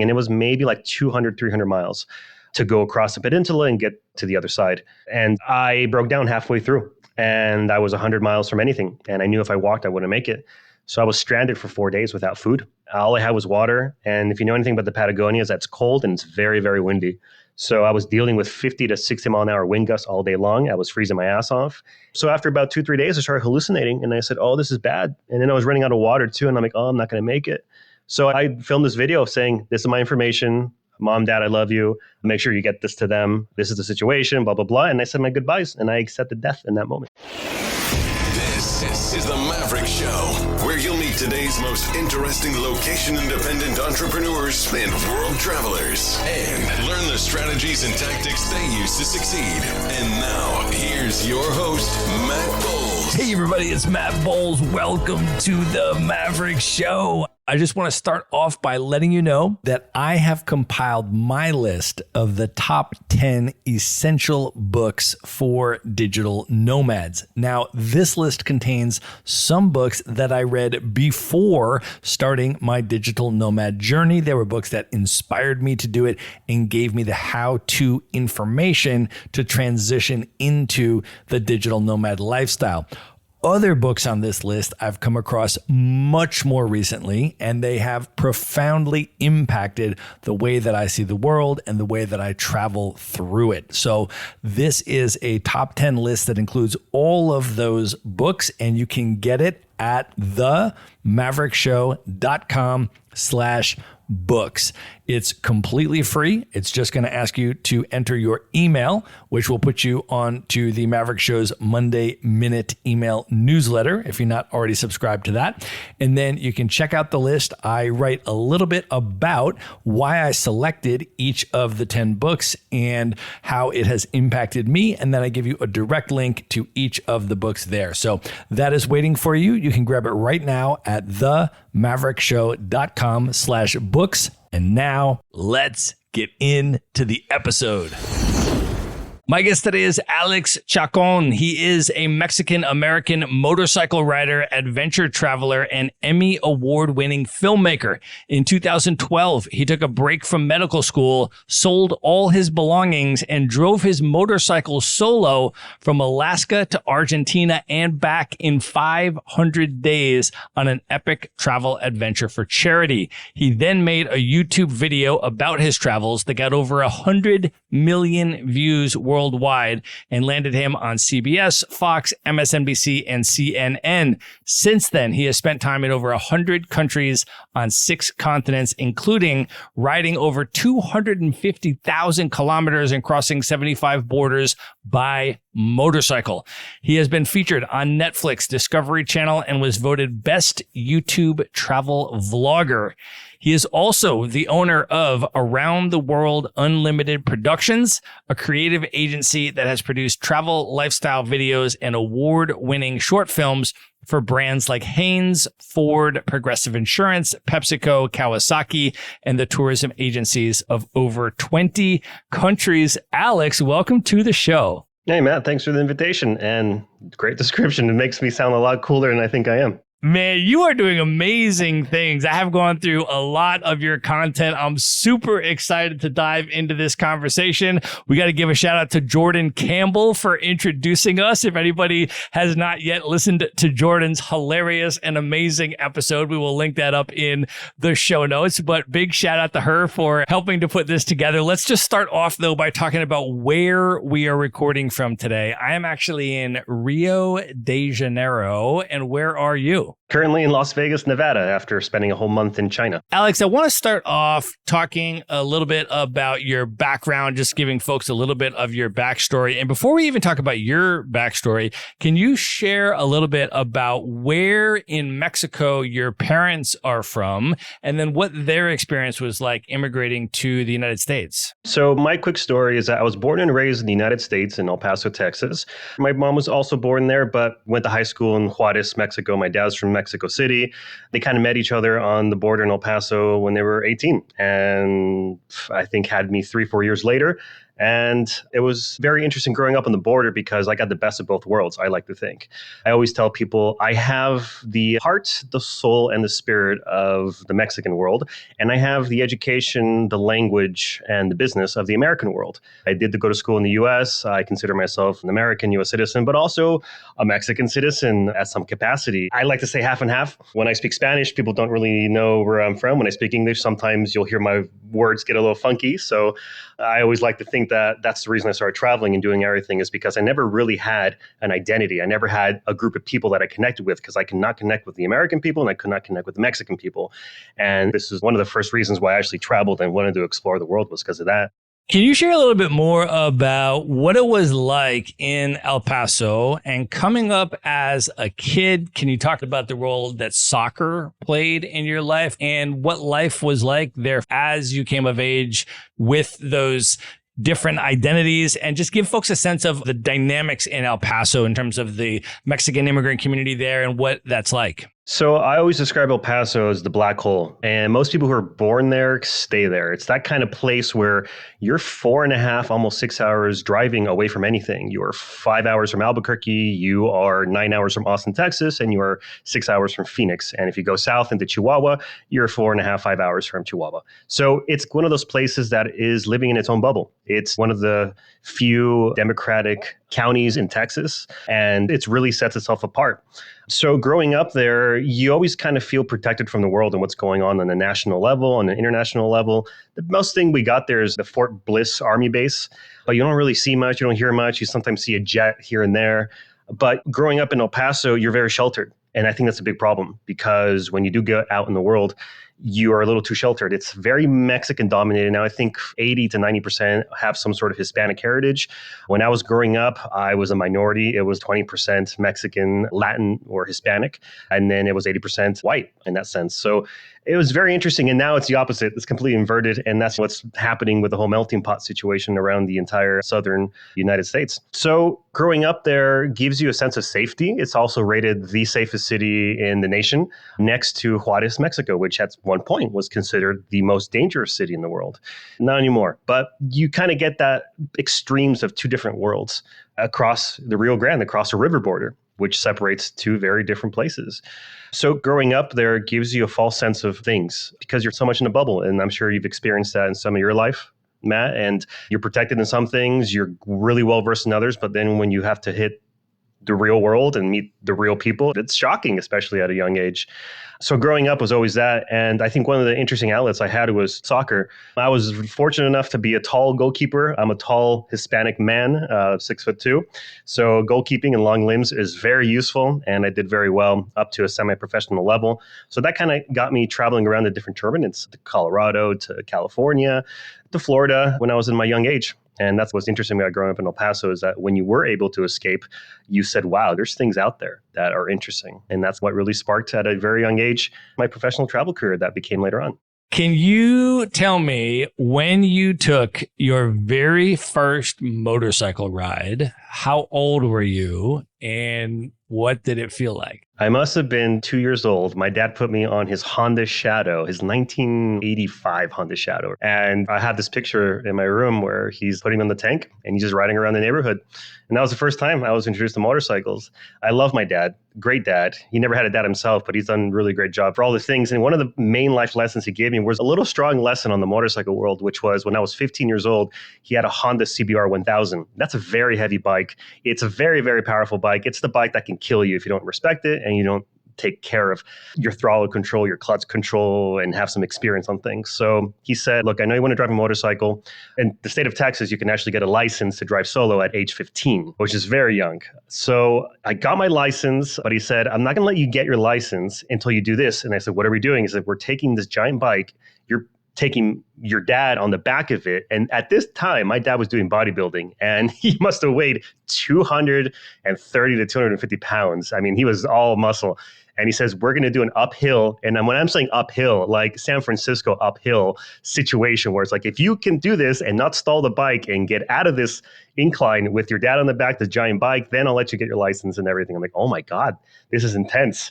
And it was maybe like 200, 300 miles to go across the peninsula and get to the other side. And I broke down halfway through and I was 100 miles from anything. And I knew if I walked, I wouldn't make it. So I was stranded for 4 days without food. All I had was water. And if you know anything about the Patagonia, that's cold and it's very, very windy. So I was dealing with 50 to 60 mile an hour wind gusts all day long. I was freezing my ass off. So after about 2-3 days, I started hallucinating and I said, oh, this is bad. And then I was running out of water too. And I'm like, oh, I'm not going to make it. So I filmed this video saying, this is my information. Mom, Dad, I love you. Make sure you get this to them. This is the situation, blah, blah, blah. And I said my goodbyes and I accepted death in that moment. This is the Maverick Show, where you'll meet today's most interesting location-independent entrepreneurs and world travelers and learn the strategies and tactics they use to succeed. And now, here's your host, Matt Bowles. Hey, everybody, it's Matt Bowles. Welcome to the Maverick Show. I just want to start off by letting you know that I have compiled my list of the top 10 essential books for digital nomads. Now, this list contains some books that I read before starting my digital nomad journey. There were books that inspired me to do it and gave me the how-to information to transition into the digital nomad lifestyle. Other books on this list I've come across much more recently, and they have profoundly impacted the way that I see the world and the way that I travel through it. So this is a top 10 list that includes all of those books, and you can get it at themaverickshow.com/books. It's completely free. It's just going to ask you to enter your email, which will put you on to the Maverick Show's Monday Minute email newsletter if you're not already subscribed to that. And then you can check out the list. I write a little bit about why I selected each of the 10 books and how it has impacted me. And then I give you a direct link to each of the books there. So that is waiting for you. You can grab it right now at themaverickshow.com/books. And now let's get into the episode. My guest today is Alex Chacon. He is a Mexican-American motorcycle rider, adventure traveler, and Emmy award-winning filmmaker. In 2012, he took a break from medical school, sold all his belongings, and drove his motorcycle solo from Alaska to Argentina and back in 500 days on an epic travel adventure for charity. He then made a YouTube video about his travels that got over 100 million views worldwide and landed him on CBS, Fox, MSNBC, and CNN. Since then, he has spent time in over 100 countries on 6 continents, including riding over 250,000 kilometers and crossing 75 borders by motorcycle. He has been featured on Netflix, Discovery Channel, and was voted Best YouTube Travel Vlogger. He is also the owner of Around the World Unlimited Productions, a creative agency that has produced travel lifestyle videos and award-winning short films for brands like Hanes, Ford, Progressive Insurance, PepsiCo, Kawasaki, and the tourism agencies of over 20 countries. Alex, welcome to the show. Hey, Matt, thanks for the invitation and great description. It makes me sound a lot cooler than I think I am. Man, you are doing amazing things. I have gone through a lot of your content. I'm super excited to dive into this conversation. We got to give a shout out to Jordan Campbell for introducing us. If anybody has not yet listened to Jordan's hilarious and amazing episode, we will link that up in the show notes. But big shout out to her for helping to put this together. Let's just start off, though, by talking about where we are recording from today. I am actually in Rio de Janeiro. And where are you? Currently in Las Vegas, Nevada, after spending a whole month in China. Alex, I want to start off talking a little bit about your background, just giving folks a little bit of your backstory. And before we even talk about your backstory, can you share a little bit about where in Mexico your parents are from, and then what their experience was like immigrating to the United States? So my quick story is that I was born and raised in the United States in El Paso, Texas. My mom was also born there, but went to high school in Juarez, Mexico. My dad's from Mexico City. They kind of met each other on the border in El Paso when they were 18, and I think had me 3-4 years later. And it was very interesting growing up on the border because I got the best of both worlds, I like to think. I always tell people I have the heart, the soul, and the spirit of the Mexican world. And I have the education, the language, and the business of the American world. I did go to school in the US. I consider myself an American US citizen, but also a Mexican citizen at some capacity. I like to say half and half. When I speak Spanish, people don't really know where I'm from. When I speak English, sometimes you'll hear my words get a little funky. So I always like to think that that's the reason I started traveling and doing everything, is because I never really had an identity. I never had a group of people that I connected with, because I could not connect with the American people and I could not connect with the Mexican people. And this is one of the first reasons why I actually traveled and wanted to explore the world, was because of that. Can you share a little bit more about what it was like in El Paso and coming up as a kid? Can you talk about the role that soccer played in your life and what life was like there as you came of age with those different identities, and just give folks a sense of the dynamics in El Paso in terms of the Mexican immigrant community there and what that's like? So I always describe El Paso as the black hole, and most people who are born there stay there. It's that kind of place where you're 4.5, almost 6 hours driving away from anything. You are 5 hours from Albuquerque, you are 9 hours from Austin, Texas, and you are 6 hours from Phoenix. And if you go south into Chihuahua, you're 4.5, 5 hours from Chihuahua. So it's one of those places that is living in its own bubble. It's one of the few democratic counties in Texas, and it really sets itself apart. So growing up there, you always kind of feel protected from the world and what's going on a national level, on an international level. The most thing we got there is the Fort Bliss Army base, but you don't really see much. You don't hear much. You sometimes see a jet here and there. But growing up in El Paso, you're very sheltered. And I think that's a big problem, because when you do get out in the world, you are a little too sheltered. It's very Mexican dominated. Now, I think 80 to 90% have some sort of Hispanic heritage. When I was growing up, I was a minority. It was 20% Mexican, Latin, or Hispanic. And then it was 80% white in that sense. So it was very interesting. And now it's the opposite. It's completely inverted. And that's what's happening with the whole melting pot situation around the entire southern United States. So growing up there gives you a sense of safety. It's also rated the safest city in the nation, next to Juarez, Mexico, which at one point was considered the most dangerous city in the world. Not anymore. But you kind of get that extremes of two different worlds across the Rio Grande, across a river border, which separates two very different places. So growing up there gives you a false sense of things because you're so much in a bubble. And I'm sure you've experienced that in some of your life, Matt, and you're protected in some things, you're really well versed in others. But then when you have to hit the real world and meet the real people, it's shocking, especially at a young age. So growing up was always that. And I think one of the interesting outlets I had was soccer. I was fortunate enough to be a tall goalkeeper. I'm a tall Hispanic man, 6'2". So goalkeeping and long limbs is very useful. And I did very well up to a semi-professional level. So that kind of got me traveling around the different tournaments, to Colorado, to California, to Florida when I was in my young age. And that's what's interesting about growing up in El Paso, is that when you were able to escape, you said, wow, there's things out there that are interesting. And that's what really sparked at a very young age my professional travel career that became later on. Can you tell me when you took your very first motorcycle ride, how old were you and what did it feel like? I must have been 2 years old. My dad put me on his Honda Shadow, his 1985 Honda Shadow. And I had this picture in my room where he's putting on the tank and he's just riding around the neighborhood. And that was the first time I was introduced to motorcycles. I love my dad. Great dad. He never had a dad himself, but he's done a really great job for all the things. And one of the main life lessons he gave me was a little strong lesson on the motorcycle world, which was when I was 15 years old, he had a Honda CBR 1000. That's a very heavy bike. It's a very, very powerful bike. It's the bike that can kill you if you don't respect it and you don't take care of your throttle control, your clutch control, and have some experience on things. So he said, look, I know you want to drive a motorcycle. In the state of Texas, you can actually get a license to drive solo at age 15, which is very young. So I got my license, but he said, I'm not going to let you get your license until you do this. And I said, what are we doing? He said, we're taking this giant bike. You're taking your dad on the back of it. And at this time, my dad was doing bodybuilding and he must have weighed 230 to 250 pounds. I mean, he was all muscle. And he says, we're going to do an uphill. And when I'm saying uphill, like San Francisco uphill situation where it's like, if you can do this and not stall the bike and get out of this incline with your dad on the back, the giant bike, then I'll let you get your license and everything. I'm like, oh my God, this is intense.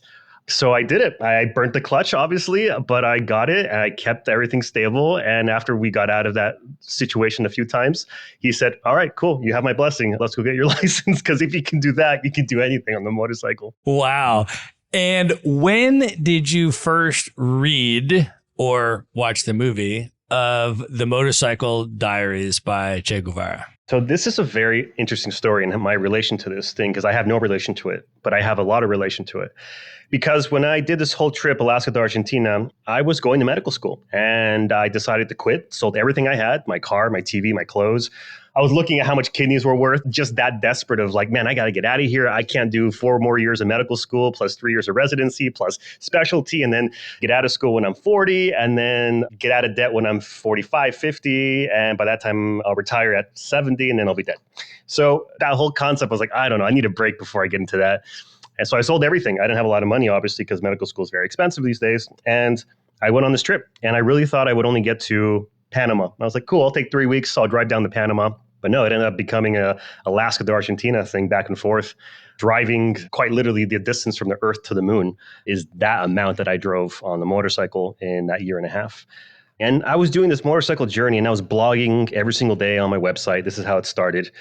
So I did it. I burnt the clutch, obviously, but I got it and I kept everything stable. And after we got out of that situation a few times, he said, all right, cool. You have my blessing. Let's go get your license. Because if you can do that, you can do anything on the motorcycle. Wow. And when did you first read or watch the movie of The Motorcycle Diaries by Che Guevara? So this is a very interesting story in my relation to this thing, because I have no relation to it, but I have a lot of relation to it. Because when I did this whole trip, Alaska to Argentina, I was going to medical school and I decided to quit, sold everything I had, my car, my TV, my clothes. I was looking at how much kidneys were worth, just that desperate of like, man, I got to get out of here. I can't do 4 more years of medical school, plus 3 years of residency, plus specialty, and then get out of school when I'm 40, and then get out of debt when I'm 45, 50. And by that time, I'll retire at 70, and then I'll be dead. So that whole concept was like, I don't know, I need a break before I get into that. And so I sold everything. I didn't have a lot of money, obviously, because medical school is very expensive these days. And I went on this trip, and I really thought I would only get to Panama. I was like, cool, I'll take 3 weeks. So I'll drive down to Panama. But no, it ended up becoming a Alaska to Argentina thing, back and forth. Driving quite literally the distance from the Earth to the moon is that amount that I drove on the motorcycle in that year and a half. And I was doing this motorcycle journey, and I was blogging every single day on my website. This is how it started.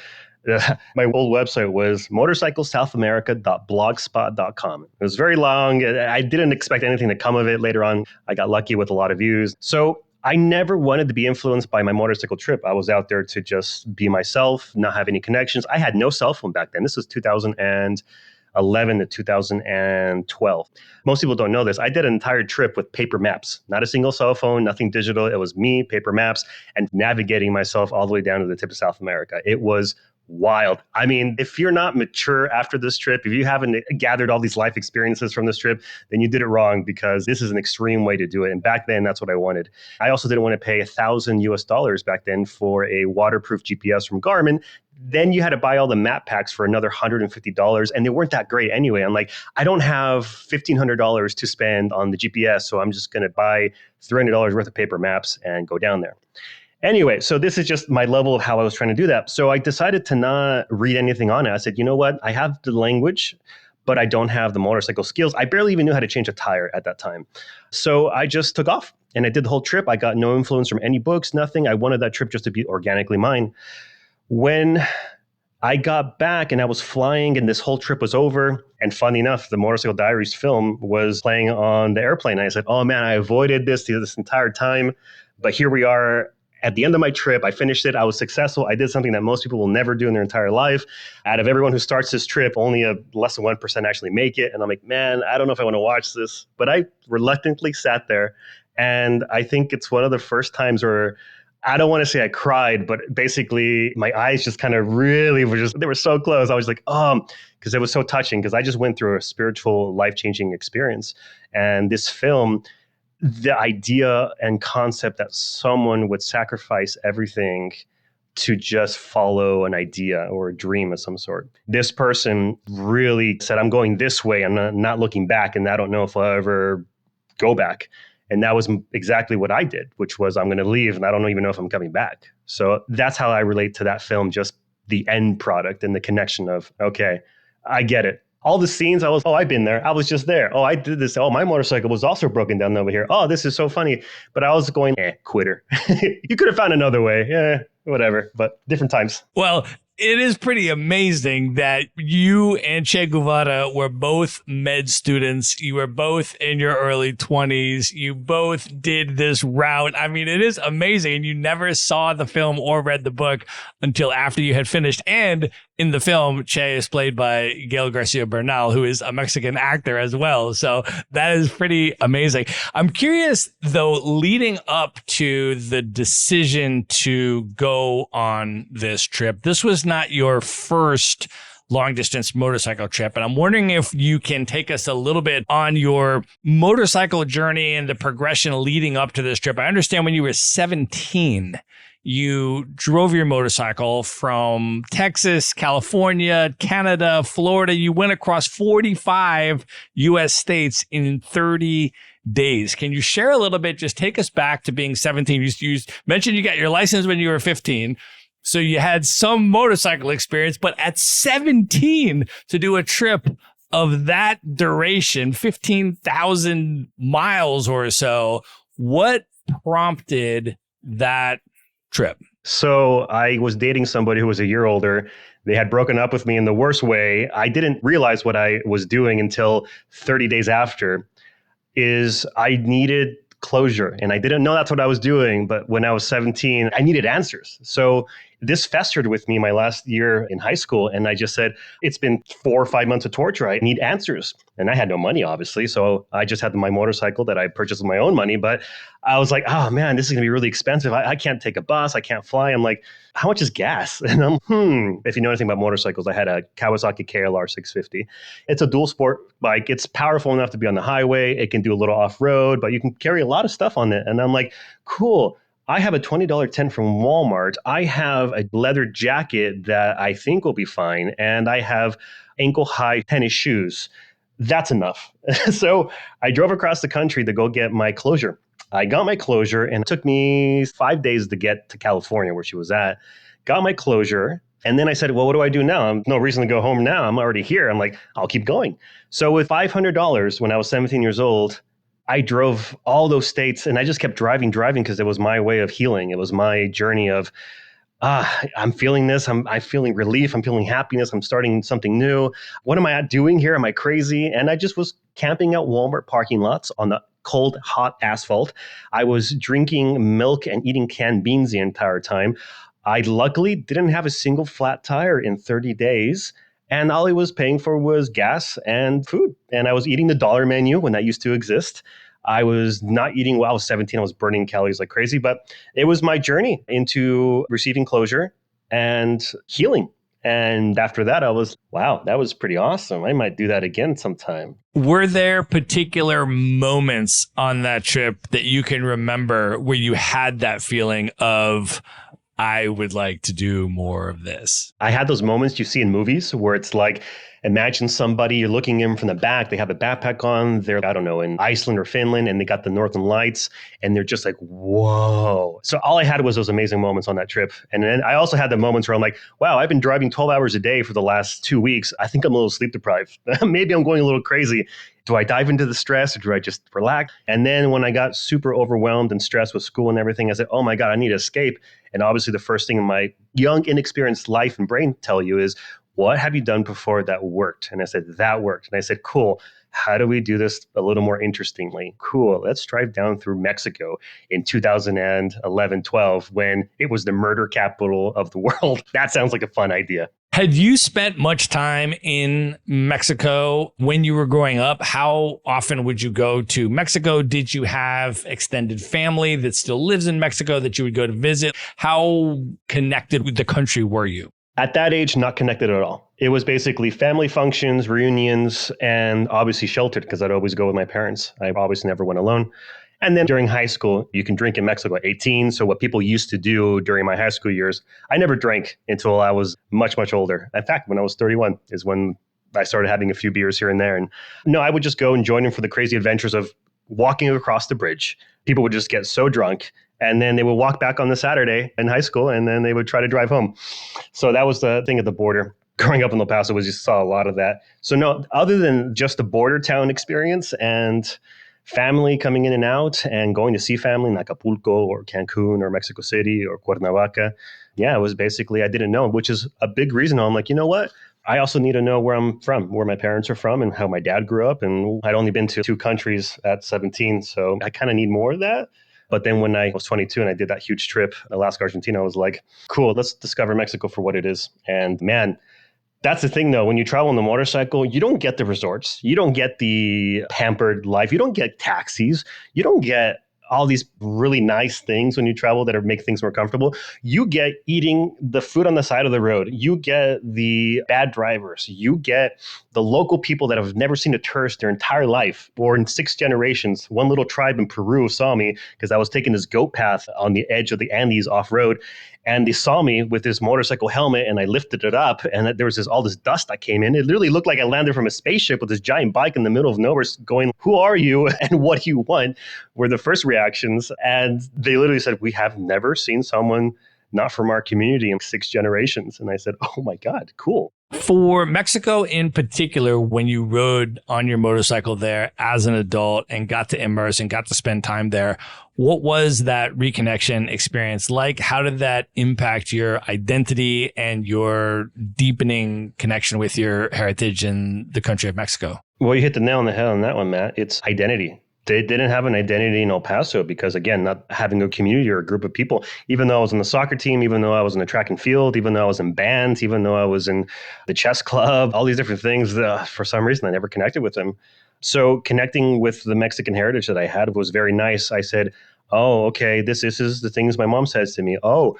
My old website was motorcyclesouthamerica.blogspot.com. It was very long. I didn't expect anything to come of it. Later on, I got lucky with a lot of views. So I never wanted to be influenced by my motorcycle trip. I was out there to just be myself, not have any connections. I had no cell phone back then. This was 2011 to 2012. Most people don't know this. I did an entire trip with paper maps, not a single cell phone, nothing digital. It was me, paper maps, and navigating myself all the way down to the tip of South America. It was wild. I mean, if you're not mature after this trip, if you haven't gathered all these life experiences from this trip, then you did it wrong, because this is an extreme way to do it. And back then, that's what I wanted. I also didn't want to pay $1,000 back then for a waterproof GPS from Garmin. Then you had to buy all the map packs for another $150, and they weren't that great anyway. I'm like, I don't have $1,500 to spend on the GPS, so I'm just going to buy $300 worth of paper maps and go down there. Anyway, so this is just my level of how I was trying to do that. So I decided to not read anything on it. I said, you know what? I have the language, but I don't have the motorcycle skills. I barely even knew how to change a tire at that time. So I just took off and I did the whole trip. I got no influence from any books, nothing. I wanted that trip just to be organically mine. When I got back and I was flying and this whole trip was over, and funny enough, the Motorcycle Diaries film was playing on the airplane. And I said, oh man, I avoided this entire time, but here we are. At the end of my trip, I finished it. I was successful. I did something that most people will never do in their entire life. Out of everyone who starts this trip, only less than 1% actually make it. And I'm like, man, I don't know if I want to watch this. But I reluctantly sat there. And I think it's one of the first times where I don't want to say I cried, but basically my eyes just kind of really they were so close. I was like, because it was so touching, because I just went through a spiritual, life-changing experience. And this film, the idea and concept that someone would sacrifice everything to just follow an idea or a dream of some sort. This person really said, I'm going this way. I'm not looking back, and I don't know if I'll ever go back. And that was exactly what I did, which was I'm going to leave, and I don't even know if I'm coming back. So that's how I relate to that film, just the end product and the connection of, okay, I get it. All the scenes, I've been there. I was just there. Oh, I did this. Oh, my motorcycle was also broken down over here. Oh, this is so funny. But I was going, quitter. You could have found another way. Whatever. But different times. Well, it is pretty amazing that you and Che Guevara were both med students. You were both in your early 20s. You both did this route. I mean, it is amazing. And you never saw the film or read the book until after you had finished. And in the film, Che is played by Gael Garcia Bernal, who is a Mexican actor as well. So that is pretty amazing. I'm curious, though, leading up to the decision to go on this trip, this was not your first long distance motorcycle trip. And I'm wondering if you can take us a little bit on your motorcycle journey and the progression leading up to this trip. I understand when you were 17, you drove your motorcycle from Texas, California, Canada, Florida. You went across 45 U.S. states in 30 days. Can you share a little bit? Just take us back to being 17. You mentioned you got your license when you were 15. So you had some motorcycle experience, but at 17 to do a trip of that duration, 15,000 miles or so, what prompted that trip? So I was dating somebody who was a year older. They had broken up with me in the worst way. I didn't realize what I was doing until 30 days after. Is I needed closure, and I didn't know that's what I was doing. But when I was 17, I needed answers. So this festered with me my last year in high school. And I just said, it's been 4 or 5 months of torture. I need answers. And I had no money, obviously. So I just had my motorcycle that I purchased with my own money. But I was like, oh man, this is going to be really expensive. I can't take a bus. I can't fly. I'm like, how much is gas? And if you know anything about motorcycles, I had a Kawasaki KLR 650. It's a dual sport bike. It's powerful enough to be on the highway. It can do a little off-road, but you can carry a lot of stuff on it. And I'm like, cool. I have a $20 tent from Walmart. I have a leather jacket that I think will be fine. And I have ankle-high tennis shoes. That's enough. So I drove across the country to go get my closure. I got my closure, and it took me 5 days to get to California where she was at. Got my closure. And then I said, well, what do I do now? No reason to go home now. I'm already here. I'm like, I'll keep going. So with $500 when I was 17 years old, I drove all those states, and I just kept driving because it was my way of healing. It was my journey of, I'm feeling this. I'm feeling relief. I'm feeling happiness. I'm starting something new. What am I doing here? Am I crazy? And I just was camping out Walmart parking lots on the cold, hot asphalt. I was drinking milk and eating canned beans the entire time. I luckily didn't have a single flat tire in 30 days. And all I was paying for was gas and food. And I was eating the dollar menu when that used to exist. I was not eating well. I was 17. I was burning calories like crazy. But it was my journey into receiving closure and healing. And after that, I was, wow, that was pretty awesome. I might do that again sometime. Were there particular moments on that trip that you can remember where you had that feeling of, I would like to do more of this? I had those moments you see in movies where it's like, imagine somebody, you're looking in from the back, they have a backpack on, they're, I don't know, in Iceland or Finland, and they got the Northern Lights, and they're just like, whoa. So all I had was those amazing moments on that trip. And then I also had the moments where I'm like, wow, I've been driving 12 hours a day for the last 2 weeks. I think I'm a little sleep deprived. Maybe I'm going a little crazy. Do I dive into the stress, or do I just relax? And then when I got super overwhelmed and stressed with school and everything, I said, oh my God, I need to escape. And obviously the first thing in my young, inexperienced life and brain tell you is, what have you done before that worked? And I said, that worked. And I said, cool. How do we do this a little more interestingly? Cool. Let's drive down through Mexico in 2011, 12, when it was the murder capital of the world. That sounds like a fun idea. Had you spent much time in Mexico when you were growing up? How often would you go to Mexico? Did you have extended family that still lives in Mexico that you would go to visit? How connected with the country were you? At that age, not connected at all. It was basically family functions, reunions, and obviously sheltered because I'd always go with my parents. I obviously never went alone. And then during high school, you can drink in Mexico at 18. So what people used to do during my high school years, I never drank until I was much, much older. In fact, when I was 31 is when I started having a few beers here and there. And no, I would just go and join in for the crazy adventures of walking across the bridge. People would just get so drunk, and then they would walk back on the Saturday in high school, and then they would try to drive home. So that was the thing at the border. Growing up in El Paso, was you saw a lot of that. So no, other than just the border town experience and family coming in and out and going to see family in Acapulco or Cancun or Mexico City or Cuernavaca, yeah, it was basically, I didn't know, which is a big reason I'm like, you know what? I also need to know where I'm from, where my parents are from, and how my dad grew up. And I'd only been to 2 countries at 17, so I kind of need more of that. But then when I was 22 and I did that huge trip, Alaska, Argentina, I was like, cool, let's discover Mexico for what it is. And man, that's the thing, though. When you travel on the motorcycle, you don't get the resorts. You don't get the pampered life. You don't get taxis. You don't get all these really nice things when you travel that make things more comfortable. You get eating the food on the side of the road. You get the bad drivers. You get the local people that have never seen a tourist their entire life, or in 6 generations. One little tribe in Peru saw me because I was taking this goat path on the edge of the Andes off-road. And they saw me with this motorcycle helmet, and I lifted it up, and there was all this dust that came in. It literally looked like I landed from a spaceship with this giant bike in the middle of nowhere going, who are you and what do you want? Were the first reactions. And they literally said, we have never seen someone not from our community in 6 generations. And I said, oh my God, cool. For Mexico in particular, when you rode on your motorcycle there as an adult and got to immerse and got to spend time there, what was that reconnection experience like? How did that impact your identity and your deepening connection with your heritage in the country of Mexico? Well, you hit the nail on the head on that one, Matt. It's identity. They didn't have an identity in El Paso because, again, not having a community or a group of people, even though I was on the soccer team, even though I was in the track and field, even though I was in bands, even though I was in the chess club, all these different things, for some reason, I never connected with them. So connecting with the Mexican heritage that I had was very nice. I said, oh, okay, this is the things my mom says to me. Oh,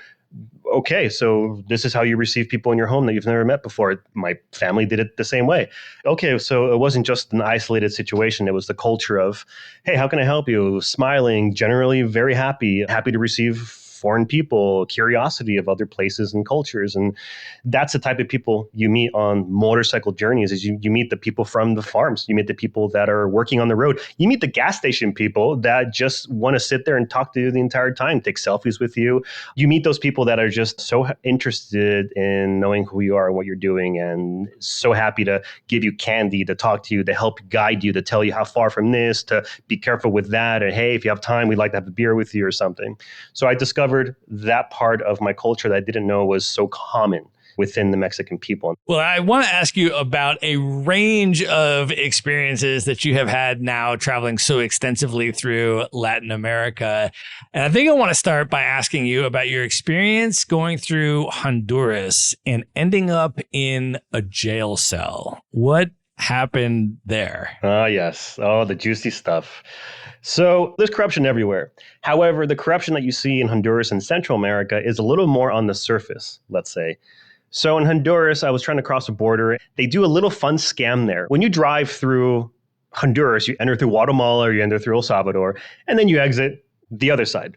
okay, so this is how you receive people in your home that you've never met before. My family did it the same way. Okay, so it wasn't just an isolated situation. It was the culture of, hey, how can I help you? Smiling, generally very happy to receive foreign people, curiosity of other places and cultures. And that's the type of people you meet on motorcycle journeys. Is you meet the people from the farms. You meet the people that are working on the road. You meet the gas station people that just want to sit there and talk to you the entire time, take selfies with you. You meet those people that are just so interested in knowing who you are and what you're doing, and so happy to give you candy, to talk to you, to help guide you, to tell you how far from this, to be careful with that. And hey, if you have time, we'd like to have a beer with you or something. So I discovered that part of my culture that I didn't know was so common within the Mexican people. Well, I want to ask you about a range of experiences that you have had now traveling so extensively through Latin America. And I think I want to start by asking you about your experience going through Honduras and ending up in a jail cell. What happened there? Yes. Oh, the juicy stuff. So there's corruption everywhere. However, the corruption that you see in Honduras and Central America is a little more on the surface, let's say. So in Honduras, I was trying to cross a border. They do a little fun scam there. When you drive through Honduras, you enter through Guatemala or you enter through El Salvador, and then you exit the other side.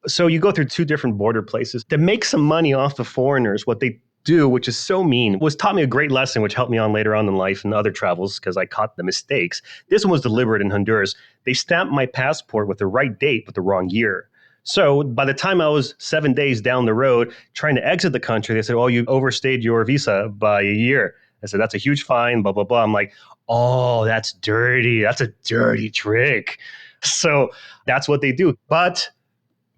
So you go through two different border places. To make some money off the foreigners, what they do, which is so mean, was taught me a great lesson, which helped me on later on in life and other travels because I caught the mistakes. This one was deliberate in Honduras. They stamped my passport with the right date, but the wrong year. So by the time I was 7 days down the road trying to exit the country, they said, oh, you overstayed your visa by a year. I said, that's a huge fine, blah, blah, blah. I'm like, oh, that's dirty. That's a dirty trick. So that's what they do. But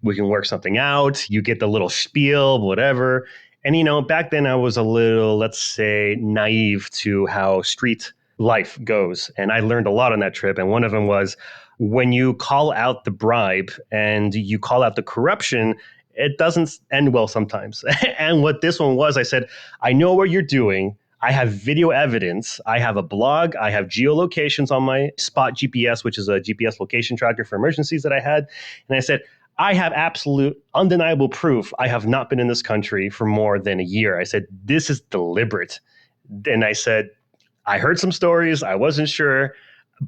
we can work something out. You get the little spiel, whatever. And, you know, back then I was a little, let's say, naive to how street life goes. And I learned a lot on that trip. And one of them was when you call out the bribe and you call out the corruption, it doesn't end well sometimes. And what this one was, I said, I know what you're doing. I have video evidence. I have a blog. I have geolocations on my Spot GPS, which is a GPS location tracker for emergencies that I had. And I said, I have absolute undeniable proof I have not been in this country for more than a year. I said, this is deliberate. And I said, I heard some stories. I wasn't sure.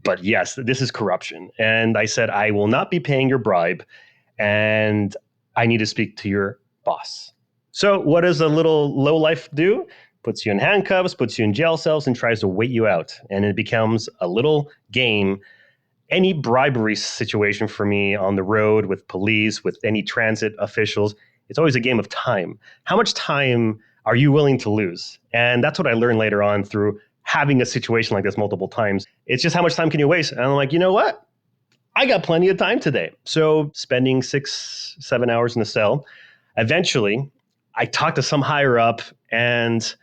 But yes, this is corruption. And I said, I will not be paying your bribe. And I need to speak to your boss. So what does a little lowlife do? Puts you in handcuffs, puts you in jail cells, and tries to wait you out. And it becomes a little game. Any bribery situation for me on the road with police, with any transit officials, it's always a game of time. How much time are you willing to lose? And that's what I learned later on through having a situation like this multiple times. It's just how much time can you waste? And I'm like, you know what? I got plenty of time today. So spending 6-7 hours in the cell, eventually I talked to some higher up and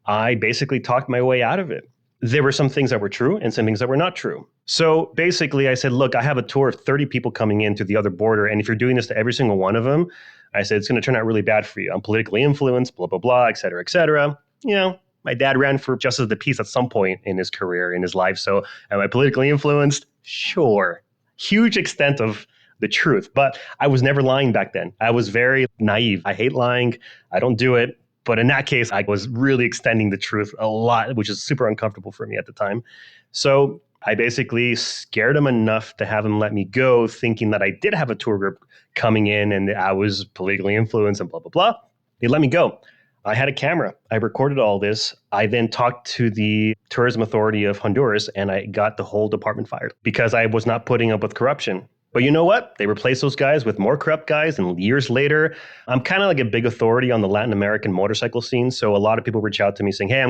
I basically talked my way out of it. There were some things that were true and some things that were not true. So basically I said, look, I have a tour of 30 people coming in through the other border. And if you're doing this to every single one of them, I said, it's going to turn out really bad for you. I'm politically influenced, blah, blah, blah, et cetera, et cetera. You know, my dad ran for justice of the peace at some point in his career, in his life. So am I politically influenced? Sure. Huge extent of the truth. But I was never lying back then. I was very naive. I hate lying. I don't do it. But in that case, I was really extending the truth a lot, which is super uncomfortable for me at the time. So I basically scared him enough to have him let me go, thinking that I did have a tour group coming in and I was politically influenced and blah, blah, blah. They let me go. I had a camera. I recorded all this. I then talked to the tourism authority of Honduras and I got the whole department fired because I was not putting up with corruption. But you know what? They replaced those guys with more corrupt guys. And years later, I'm kind of like a big authority on the Latin American motorcycle scene. So a lot of people reach out to me saying, hey,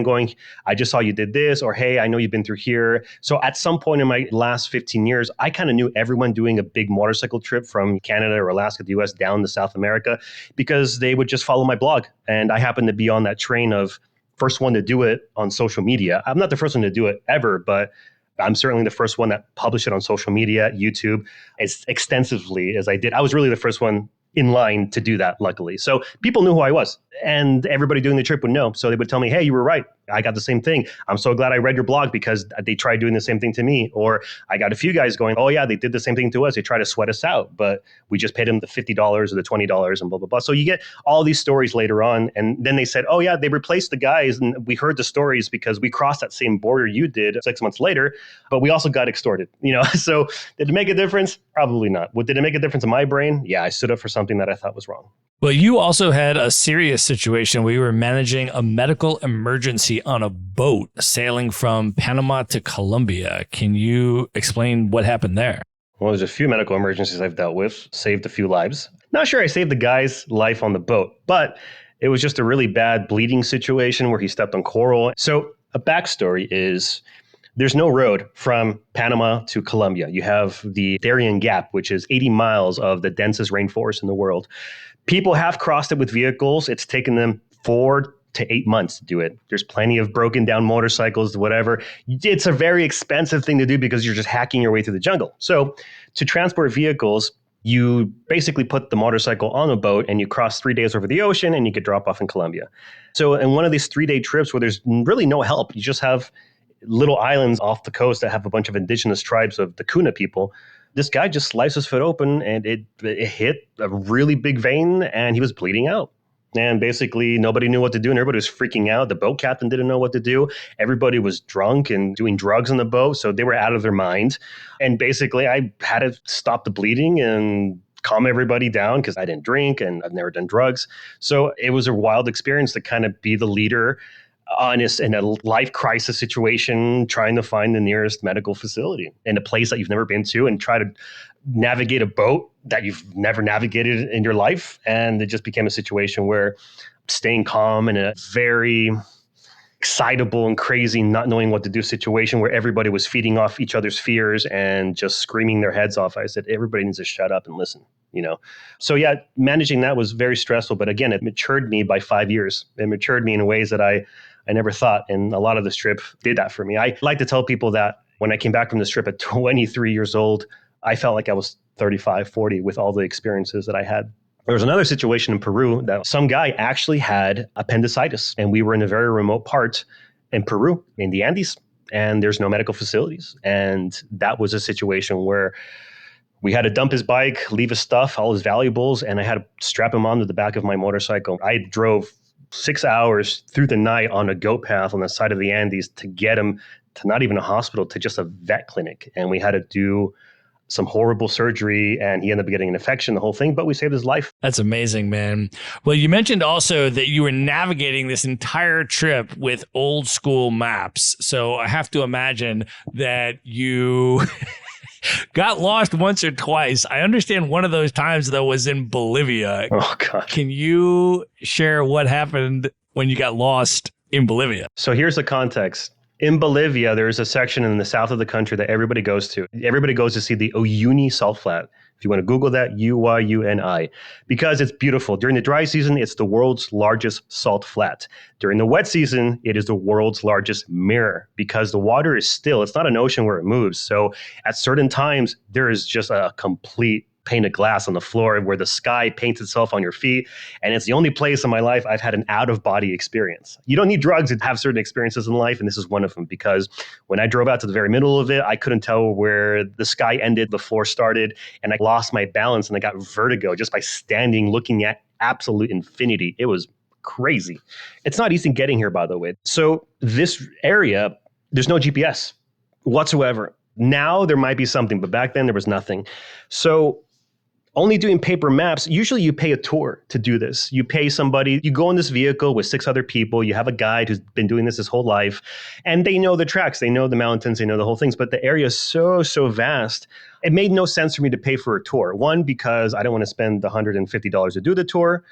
I just saw you did this, or hey, I know you've been through here. So at some point in my last 15 years, I kind of knew everyone doing a big motorcycle trip from Canada or Alaska to the US down to South America, because they would just follow my blog. And I happened to be on that train of first one to do it on social media. I'm not the first one to do it ever, but I'm certainly the first one that published it on social media, YouTube, as extensively as I did. I was really the first one in line to do that, luckily. So people knew who I was, and everybody doing the trip would know. So they would tell me, hey, you were right. I got the same thing. I'm so glad I read your blog because they tried doing the same thing to me. Or I got a few guys going, oh yeah, they did the same thing to us. They tried to sweat us out, but we just paid them the $50 or the $20 and blah, blah, blah. So you get all these stories later on. And then they said, oh yeah, they replaced the guys. And we heard the stories because we crossed that same border you did 6 months later, but we also got extorted, So did it make a difference? Probably not. Did it make a difference in my brain? Yeah, I stood up for something that I thought was wrong. Well, you also had a serious situation where you were managing a medical emergency on a boat sailing from Panama to Colombia. Can you explain what happened there? Well, there's a few medical emergencies I've dealt with, saved a few lives. Not sure I saved the guy's life on the boat, but it was just a really bad bleeding situation where he stepped on coral. So a backstory is there's no road from Panama to Colombia. You have the Darien Gap, which is 80 miles of the densest rainforest in the world. People have crossed it with vehicles. It's taken them 4 to 8 months to do it. There's plenty of broken down motorcycles, whatever. It's a very expensive thing to do because you're just hacking your way through the jungle. So to transport vehicles, you basically put the motorcycle on a boat and you cross 3 days over the ocean and you get dropped off in Colombia. So in one of these 3-day trips where there's really no help, you just have little islands off the coast that have a bunch of indigenous tribes of the Kuna people. This guy just sliced his foot open and it hit a really big vein and he was bleeding out. And basically nobody knew what to do and everybody was freaking out. The boat captain didn't know what to do. Everybody was drunk and doing drugs on the boat. So they were out of their mind. And basically I had to stop the bleeding and calm everybody down because I didn't drink and I've never done drugs. So it was a wild experience to kind of be the leader in a life crisis situation, trying to find the nearest medical facility in a place that you've never been to and try to navigate a boat that you've never navigated in your life. And it just became a situation where staying calm in a very excitable and crazy, not knowing what to do situation where everybody was feeding off each other's fears and just screaming their heads off. I said, everybody needs to shut up and listen, So yeah, managing that was very stressful. But again, it matured me by 5 years. It matured me in ways that I never thought. And a lot of this trip did that for me. I like to tell people that when I came back from this trip at 23 years old, I felt like I was 35, 40 with all the experiences that I had. There was another situation in Peru that some guy actually had appendicitis. And we were in a very remote part in Peru, in the Andes, and there's no medical facilities. And that was a situation where we had to dump his bike, leave his stuff, all his valuables, and I had to strap him onto the back of my motorcycle. I drove 6 hours through the night on a goat path on the side of the Andes to get him to not even a hospital, to just a vet clinic. And we had to do some horrible surgery and he ended up getting an infection, the whole thing, but we saved his life. That's amazing, man. Well, you mentioned also that you were navigating this entire trip with old school maps. So I have to imagine that you got lost once or twice. I understand one of those times, though, was in Bolivia. Oh, God. Can you share what happened when you got lost in Bolivia? So here's the context. In Bolivia, there's a section in the south of the country that everybody goes to. Everybody goes to see the Uyuni salt flat. If you want to Google that, Uyuni, because it's beautiful. During the dry season, it's the world's largest salt flat. During the wet season, it is the world's largest mirror because the water is still. It's not an ocean where it moves. So at certain times, there is just a complete pane of glass on the floor where the sky paints itself on your feet. And it's the only place in my life I've had an out-of-body experience. You don't need drugs to have certain experiences in life, and this is one of them, because when I drove out to the very middle of it, I couldn't tell where the sky ended, the floor started, and I lost my balance and I got vertigo just by standing looking at absolute infinity. It was crazy. It's not easy getting here, by the way. So this area, there's no GPS whatsoever. Now there might be something, but back then there was nothing. So only doing paper maps, usually you pay a tour to do this. You pay somebody, you go in this vehicle with 6 other people, you have a guide who's been doing this his whole life, and they know the tracks, they know the mountains, they know the whole things, but the area is so vast. It made no sense for me to pay for a tour. One, because I don't want to spend the $150 to do the tour.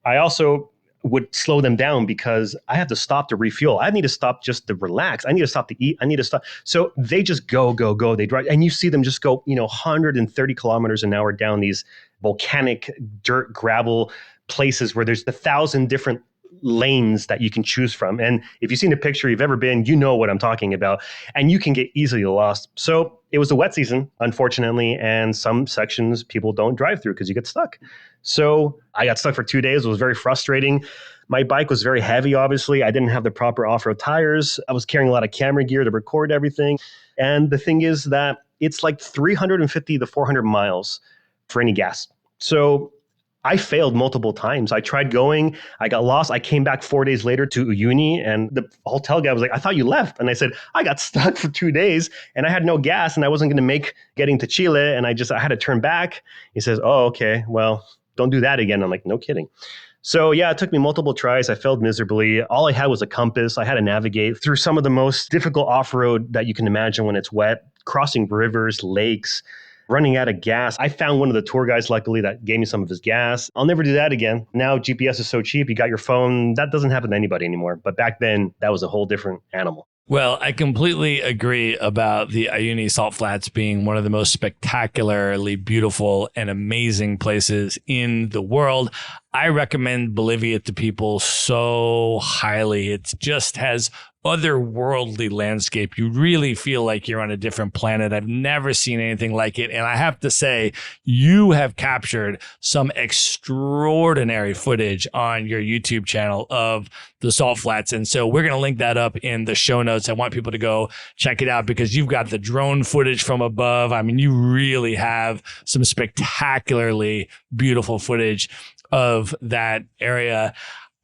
I also would slow them down because I have to stop to refuel. I need to stop just to relax. I need to stop to eat. I need to stop. So they just go. They drive. And you see them just go, 130 kilometers an hour down these volcanic dirt gravel places where there's 1,000 different lanes that you can choose from. And if you've seen a picture, you've ever been, you know what I'm talking about. And you can get easily lost. So it was the wet season, unfortunately. And some sections people don't drive through because you get stuck. So I got stuck for 2 days. It was very frustrating. My bike was very heavy, obviously. I didn't have the proper off-road tires. I was carrying a lot of camera gear to record everything. And the thing is that it's like 350 to 400 miles for any gas. So I failed multiple times. I tried going, I got lost. I came back 4 days later to Uyuni, and the hotel guy was like, I thought you left. And I said, I got stuck for 2 days and I had no gas and I wasn't going to make getting to Chile. And I had to turn back. He says, oh, okay, well, don't do that again. I'm like, no kidding. So yeah, it took me multiple tries. I failed miserably. All I had was a compass. I had to navigate through some of the most difficult off-road that you can imagine when it's wet, crossing rivers, lakes, running out of gas. I found one of the tour guys, luckily, that gave me some of his gas. I'll never do that again. Now GPS is so cheap. You got your phone. That doesn't happen to anybody anymore. But back then, that was a whole different animal. Well, I completely agree about the Uyuni Salt Flats being one of the most spectacularly beautiful and amazing places in the world. I recommend Bolivia to people so highly. It just has otherworldly landscape. You really feel like you're on a different planet. I've never seen anything like it. And I have to say, you have captured some extraordinary footage on your YouTube channel of the Salt Flats. And so we're going to link that up in the show notes. I want people to go check it out because you've got the drone footage from above. I mean, you really have some spectacularly beautiful footage of that area.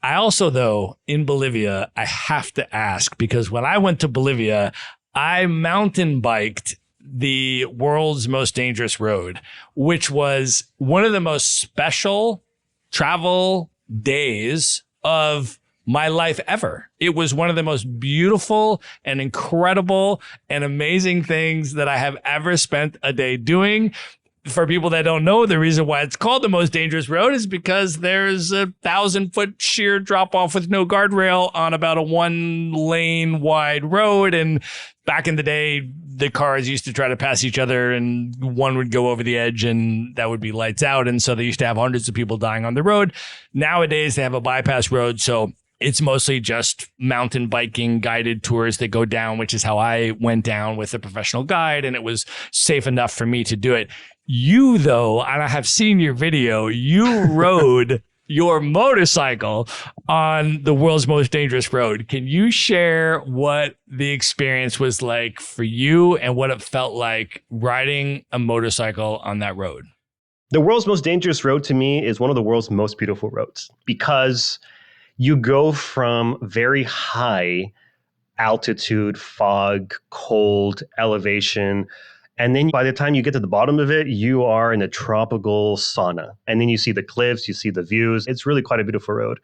I also, though, in Bolivia, I have to ask, because when I went to Bolivia, I mountain biked the world's most dangerous road, which was one of the most special travel days of my life ever. It was one of the most beautiful and incredible and amazing things that I have ever spent a day doing. For people that don't know, the reason why it's called the most dangerous road is because there's a 1,000-foot sheer drop off with no guardrail on about a 1-lane wide road. And back in the day, the cars used to try to pass each other and one would go over the edge and that would be lights out. And so they used to have hundreds of people dying on the road. Nowadays, they have a bypass road. So it's mostly just mountain biking guided tours that go down, which is how I went down with a professional guide. And it was safe enough for me to do it. You, though, and I have seen your video, you rode your motorcycle on the world's most dangerous road. Can you share what the experience was like for you and what it felt like riding a motorcycle on that road? The world's most dangerous road to me is one of the world's most beautiful roads because you go from very high altitude, fog, cold, elevation. And then by the time you get to the bottom of it, you are in a tropical sauna. And then you see the cliffs, you see the views. It's really quite a beautiful road.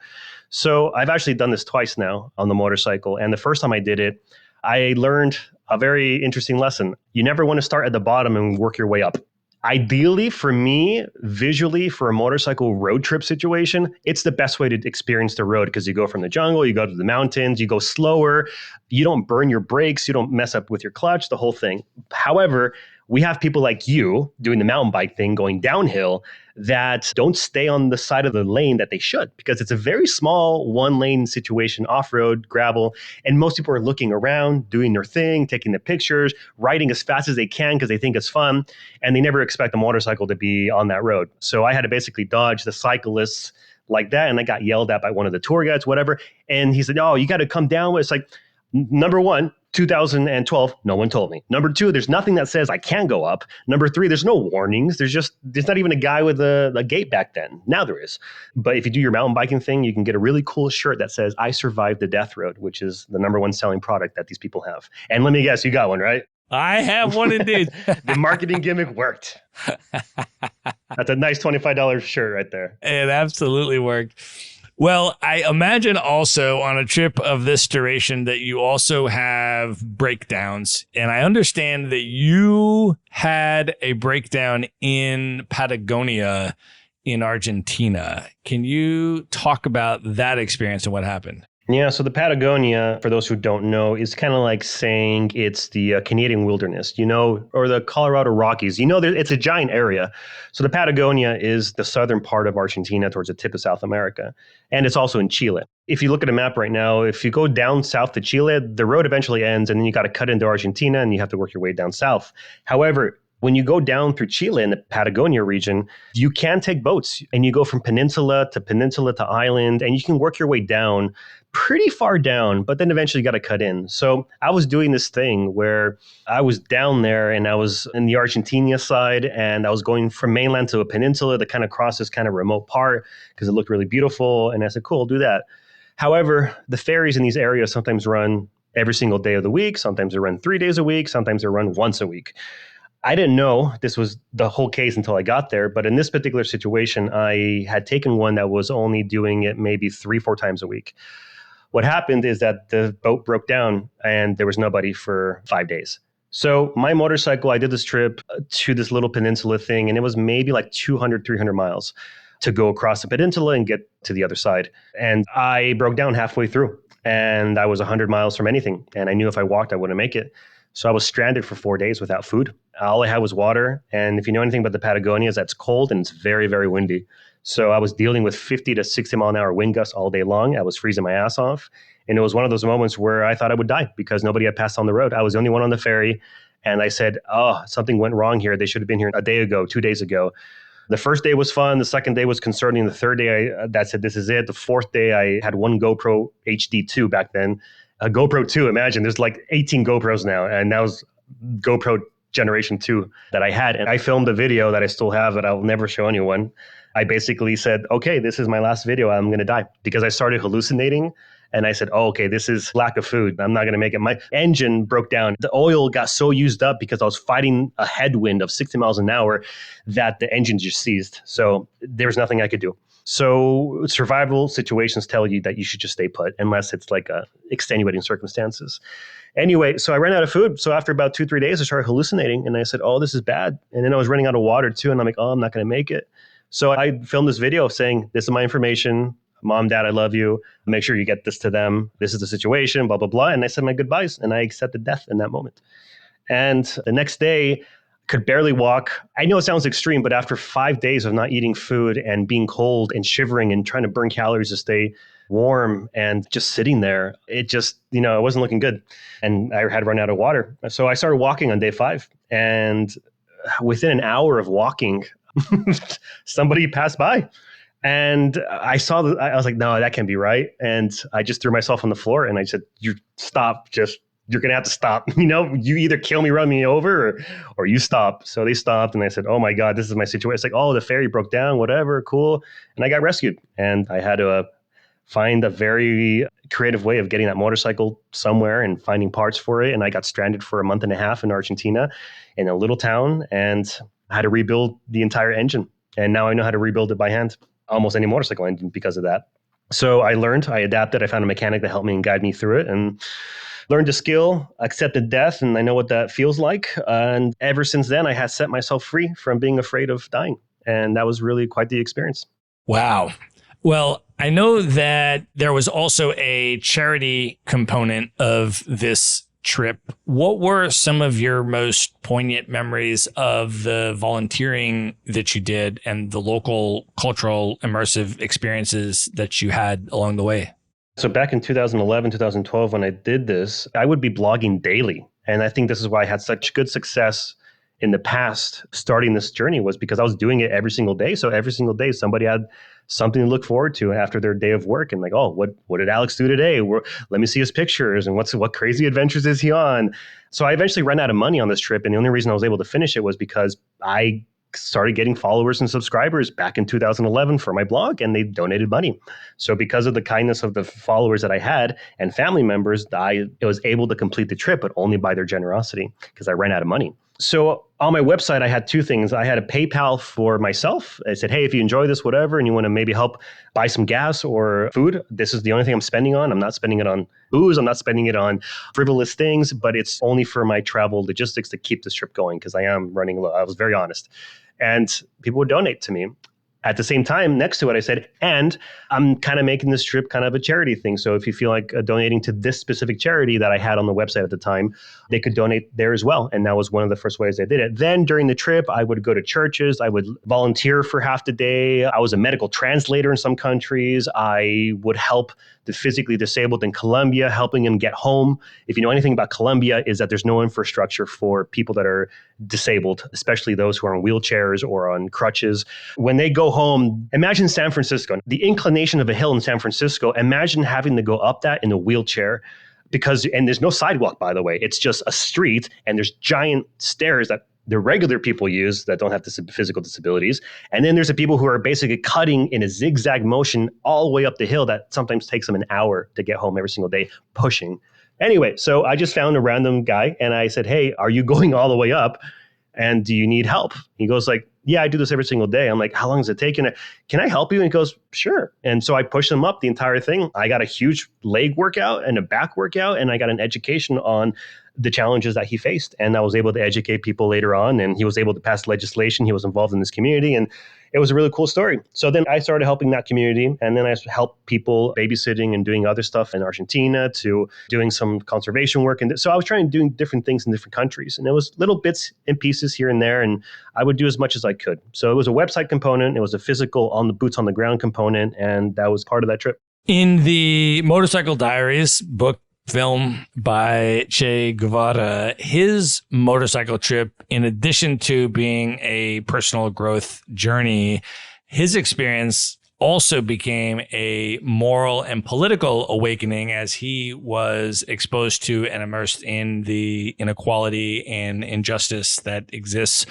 So I've actually done this twice now on the motorcycle. And the first time I did it, I learned a very interesting lesson. You never want to start at the bottom and work your way up. Ideally, for me, visually, for a motorcycle road trip situation, it's the best way to experience the road because you go from the jungle, you go to the mountains, you go slower, you don't burn your brakes, you don't mess up with your clutch, the whole thing. However, we have people like you doing the mountain bike thing, going downhill, that don't stay on the side of the lane that they should because it's a very small 1-lane situation, off-road, gravel, and most people are looking around, doing their thing, taking the pictures, riding as fast as they can because they think it's fun, and they never expect a motorcycle to be on that road. So I had to basically dodge the cyclists like that, and I got yelled at by one of the tour guides, whatever, and he said, oh, you got to come down. It's like, number one, 2012, no one told me. Number two, there's nothing that says I can't go up. Number three, there's no warnings. There's not even a guy with a gate back then. Now there is. But if you do your mountain biking thing, you can get a really cool shirt that says, I survived the death road, which is the number one selling product that these people have. And let me guess, you got one, right? I have one indeed. The marketing gimmick worked. That's a nice $25 shirt right there. It absolutely worked. Well, I imagine also on a trip of this duration that you also have breakdowns. And I understand that you had a breakdown in Patagonia in Argentina. Can you talk about that experience and what happened? Yeah, so the Patagonia, for those who don't know, is kind of like saying it's the Canadian wilderness, or the Colorado Rockies. It's a giant area. So the Patagonia is the southern part of Argentina towards the tip of South America. And it's also in Chile. If you look at a map right now, if you go down south to Chile, the road eventually ends and then you got to cut into Argentina and you have to work your way down south. However, when you go down through Chile in the Patagonia region, you can take boats and you go from peninsula to island and you can work your way down pretty far down, but then eventually you got to cut in. So I was doing this thing where I was down there and I was in the Argentina side and I was going from mainland to a peninsula to kind of cross this kind of remote part because it looked really beautiful. And I said, cool, I'll do that. However, the ferries in these areas sometimes run every single day of the week. Sometimes they run 3 days a week. Sometimes they run once a week. I didn't know this was the whole case until I got there. But in this particular situation, I had taken one that was only doing it maybe 3-4 times a week. What happened is that the boat broke down and there was nobody for 5 days. So my motorcycle, I did this trip to this little peninsula thing, and it was maybe like 200, 300 miles to go across the peninsula and get to the other side. And I broke down halfway through and I was 100 miles from anything. And I knew if I walked, I wouldn't make it. So I was stranded for 4 days without food. All I had was water. And if you know anything about the Patagonia, is that's cold and it's very, very windy. So I was dealing with 50 to 60 mile an hour wind gusts all day long. I was freezing my ass off. And it was one of those moments where I thought I would die because nobody had passed on the road. I was the only one on the ferry. And I said, something went wrong here. They should have been here a day ago, 2 days ago. The first day was fun. The second day was concerning. The third day, that said, this is it. The fourth day, I had one GoPro HD2 back then. A GoPro 2, imagine, there's like 18 GoPros now. And that was GoPro Generation 2 that I had. And I filmed a video that I still have that I'll never show anyone. I basically said, okay, this is my last video. I'm going to die because I started hallucinating. And I said, okay, this is lack of food. I'm not going to make it. My engine broke down. The oil got so used up because I was fighting a headwind of 60 miles an hour that the engine just seized. So there was nothing I could do. So survival situations tell you that you should just stay put unless it's like extenuating circumstances. Anyway, so I ran out of food. So after about 2-3 days, I started hallucinating and I said, oh, this is bad. And then I was running out of water too. And I'm like, oh, I'm not going to make it. So I filmed this video saying, this is my information. Mom, Dad, I love you. Make sure you get this to them. This is the situation, blah, blah, blah. And I said my goodbyes and I accepted death in that moment. And the next day, could barely walk. I know it sounds extreme, but after 5 days of not eating food and being cold and shivering and trying to burn calories to stay warm and just sitting there, it just, it wasn't looking good. And I had run out of water. So I started walking on day 5. And within an hour of walking, somebody passed by. And I saw that. I was like, no, that can't be right. And I just threw myself on the floor and I said, you're going to have to stop. You either kill me, run me over, or you stop. So they stopped and I said, oh my God, this is my situation. It's like, oh, the ferry broke down, whatever, cool. And I got rescued. And I had to find a very creative way of getting that motorcycle somewhere and finding parts for it. And I got stranded for a month and a half in Argentina in a little town and I had to rebuild the entire engine. And now I know how to rebuild it by hand, almost any motorcycle engine because of that. So I learned, I adapted, I found a mechanic to help me and guide me through it and learned a skill, accepted death, and I know what that feels like. And ever since then, I have set myself free from being afraid of dying. And that was really quite the experience. Wow. Well, I know that there was also a charity component of this trip. What were some of your most poignant memories of the volunteering that you did and the local cultural immersive experiences that you had along the way? So back in 2011, 2012, when I did this, I would be blogging daily. And I think this is why I had such good success in the past starting this journey was because I was doing it every single day. So every single day, somebody had something to look forward to after their day of work. And like, oh, what did Alex do today? Let me see his pictures and what crazy adventures is he on? So I eventually ran out of money on this trip. And the only reason I was able to finish it was because I started getting followers and subscribers back in 2011 for my blog, and they donated money. So because of the kindness of the followers that I had and family members, I was able to complete the trip, but only by their generosity because I ran out of money. So on my website, I had two things. I had a PayPal for myself. I said, hey, if you enjoy this, whatever, and you want to maybe help buy some gas or food, this is the only thing I'm spending on. I'm not spending it on booze. I'm not spending it on frivolous things, but it's only for my travel logistics to keep this trip going because I am running low. I was very honest. And people would donate to me. At the same time, next to it, I said, and I'm kind of making this trip kind of a charity thing. So if you feel like donating to this specific charity that I had on the website at the time, they could donate there as well. And that was one of the first ways I did it. Then during the trip, I would go to churches. I would volunteer for half the day. I was a medical translator in some countries. I would help the physically disabled in Colombia, helping them get home. If you know anything about Colombia, is that there's no infrastructure for people that are disabled, especially those who are in wheelchairs or on crutches. When they go home, imagine San Francisco, the inclination of a hill in San Francisco. Imagine having to go up that in a wheelchair and there's no sidewalk, by the way. It's just a street and there's giant stairs that the regular people use that don't have physical disabilities. And then there's the people who are basically cutting in a zigzag motion all the way up the hill that sometimes takes them an hour to get home every single day pushing. Anyway, so I just found a random guy and I said, hey, are you going all the way up? And do you need help? He goes like, yeah, I do this every single day. I'm like, how long does it take? And can I help you? And he goes, sure. And so I pushed him up the entire thing. I got a huge leg workout and a back workout, and I got an education on the challenges that he faced. And I was able to educate people later on, and he was able to pass legislation. He was involved in this community, and it was a really cool story. So then I started helping that community, and then I helped people babysitting and doing other stuff in Argentina to doing some conservation work. And so I was trying to do different things in different countries, and it was little bits and pieces here and there, and I would do as much as I could. So it was a website component, it was a physical on the boots on the ground component, and that was part of that trip. In the Motorcycle Diaries book, film by Che Guevara, his motorcycle trip, in addition to being a personal growth journey, his experience also became a moral and political awakening as he was exposed to and immersed in the inequality and injustice that exists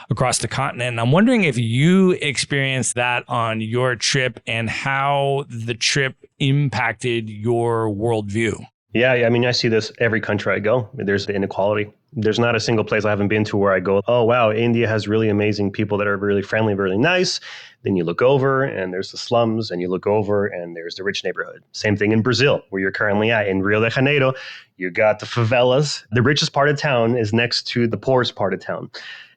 across the continent. And I'm wondering if you experienced that on your trip and how the trip impacted your worldview. Yeah, I mean, I see this every country I go. There's the inequality. There's not a single place I haven't been to where I go, oh, wow, India has really amazing people that are really friendly, really nice. Then you look over and there's the slums, and you look over and there's the rich neighborhood. Same thing in Brazil, where you're currently at. In Rio de Janeiro, you got the favelas. The richest part of town is next to the poorest part of town.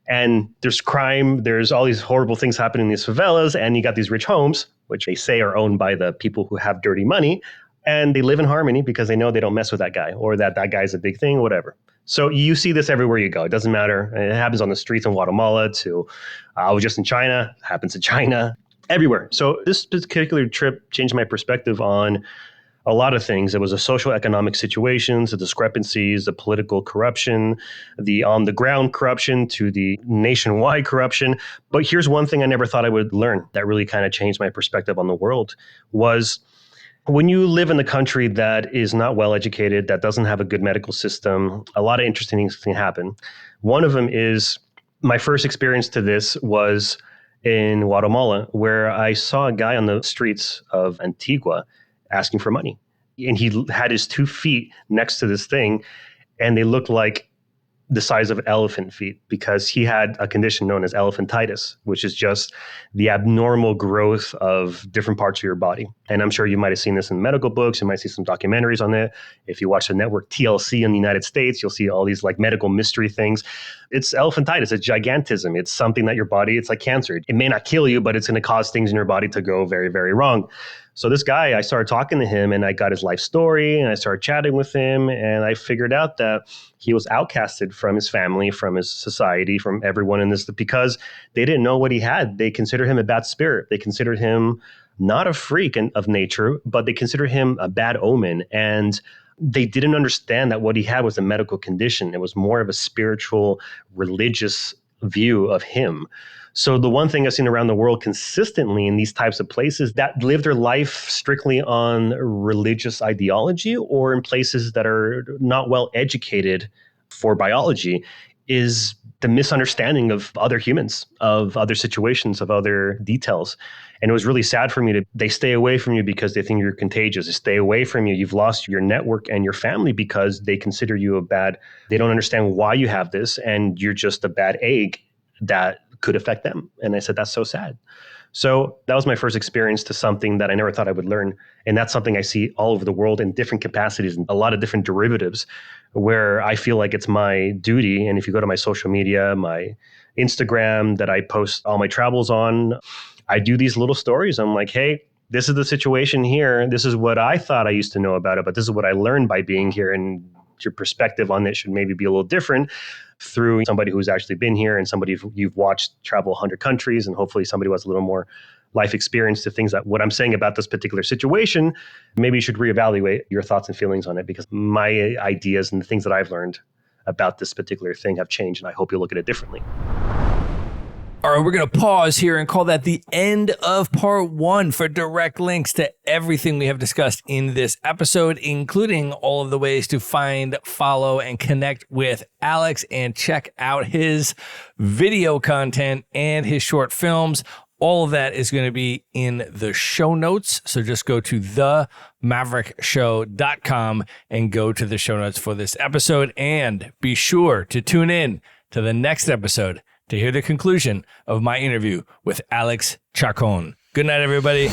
And there's crime, there's all these horrible things happening in these favelas, and you got these rich homes, which they say are owned by the people who have dirty money. And they live in harmony because they know they don't mess with that guy, or that guy's a big thing, whatever. So you see this everywhere you go. It doesn't matter. It happens on the streets in Guatemala to, I was just in China, happens in China, everywhere. So this particular trip changed my perspective on a lot of things. It was the social economic situations, the discrepancies, the political corruption, the on the ground corruption to the nationwide corruption. But here's one thing I never thought I would learn that really kind of changed my perspective on the world was, when you live in a country that is not well educated, that doesn't have a good medical system, a lot of interesting things can happen. One of them is, my first experience to this was in Guatemala, where I saw a guy on the streets of Antigua asking for money. And he had his 2 feet next to this thing, and they looked like the size of elephant feet because he had a condition known as elephantitis, which is just the abnormal growth of different parts of your body. And I'm sure you might have seen this in medical books. You might see some documentaries on it. If you watch the network TLC in the United States, you'll see all these like medical mystery things. It's elephantitis. It's gigantism. It's something that your body, it's like cancer. It may not kill you, but it's going to cause things in your body to go very, very wrong. So this guy, I started talking to him, and I got his life story, and I started chatting with him, and I figured out that he was outcasted from his family, from his society, from everyone in this, because they didn't know what he had. They considered him a bad spirit. They considered him not a freak of nature, but they considered him a bad omen. And they didn't understand that what he had was a medical condition. It was more of a spiritual, religious view of him. So the one thing I've seen around the world consistently in these types of places that live their life strictly on religious ideology, or in places that are not well educated for biology, is the misunderstanding of other humans, of other situations, of other details. And it was really sad for me they stay away from you because they think you're contagious. They stay away from you. You've lost your network and your family because they consider you they don't understand why you have this, and you're just a bad egg that could affect them. And I said, that's so sad. So that was my first experience to something that I never thought I would learn. And that's something I see all over the world in different capacities and a lot of different derivatives where I feel like it's my duty. And if you go to my social media, my Instagram that I post all my travels on, I do these little stories. I'm like, hey, this is the situation here. This is what I thought I used to know about it, but this is what I learned by being here. And your perspective on it should maybe be a little different through somebody who's actually been here and somebody you've watched travel 100 countries, and hopefully somebody who has a little more life experience to things that what I'm saying about this particular situation, maybe you should reevaluate your thoughts and feelings on it, because my ideas and the things that I've learned about this particular thing have changed, and I hope you'll look at it differently. All right, we're going to pause here and call that the end of part 1 for direct links to everything we have discussed in this episode, including all of the ways to find, follow, and connect with Alex and check out his video content and his short films. All of that is going to be in the show notes. So just go to themaverickshow.com and go to the show notes for this episode. And be sure to tune in to the next episode to hear the conclusion of my interview with Alex Chacon. Good night, everybody.